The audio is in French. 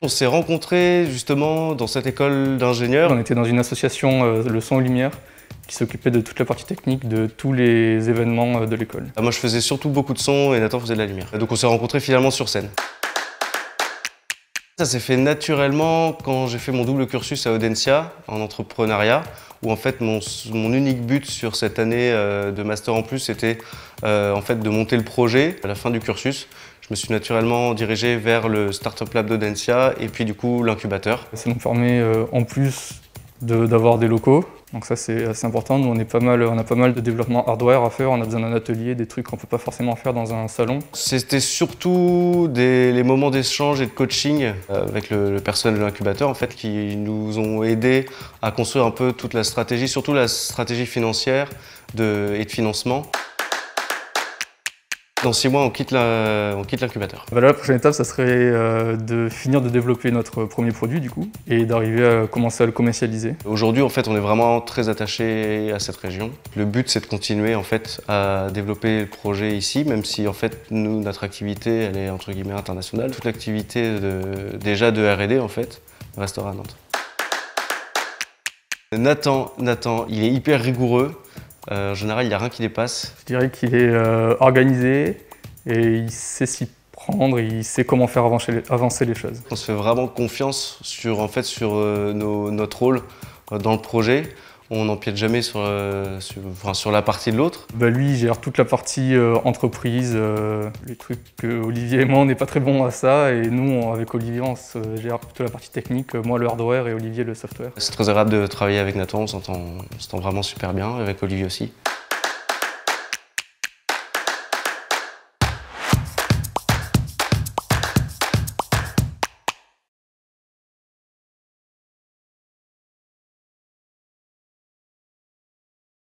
On s'est rencontrés justement dans cette école d'ingénieurs. On était dans une association, le son et lumière, qui s'occupait de toute la partie technique de tous les événements de l'école. Moi je faisais surtout beaucoup de son et Nathan faisait de la lumière. Donc on s'est rencontrés finalement sur scène. Ça s'est fait naturellement quand j'ai fait mon double cursus à Audencia en entrepreneuriat, où en fait mon unique but sur cette année de master en plus c'était en fait de monter le projet. À la fin du cursus, je me suis naturellement dirigé vers le Startup Lab d'Audencia et puis du coup l'incubateur. Ça nous permet en plus d'avoir des locaux, donc ça c'est assez important. Nous on a pas mal de développement hardware à faire, on a besoin d'un atelier, des trucs qu'on ne peut pas forcément faire dans un salon. C'était surtout les moments d'échange et de coaching avec le personnel de l'incubateur en fait, qui nous ont aidés à construire un peu toute la stratégie, surtout la stratégie financière et de financement. Dans 6 mois, on quitte l'incubateur. Là, la prochaine étape, ça serait de finir de développer notre premier produit du coup et d'arriver à commencer à le commercialiser. Aujourd'hui, en fait, on est vraiment très attaché à cette région. Le but, c'est de continuer en fait à développer le projet ici, même si en fait, nous, notre activité, elle est entre guillemets internationale. Toute l'activité déjà de R&D en fait restera à Nantes. Nathan, il est hyper rigoureux. En général, il n'y a rien qui dépasse. Je dirais qu'il est organisé et il sait s'y prendre, il sait comment faire avancer les choses. On se fait vraiment confiance sur notre rôle dans le projet. On n'empiète jamais sur la partie de l'autre. Lui, il gère toute la partie entreprise, les trucs que Olivier et moi, on n'est pas très bons à ça. Et nous, avec Olivier, on gère plutôt la partie technique, moi le hardware et Olivier le software. C'est très agréable de travailler avec Nathan, on s'entend vraiment super bien, avec Olivier aussi.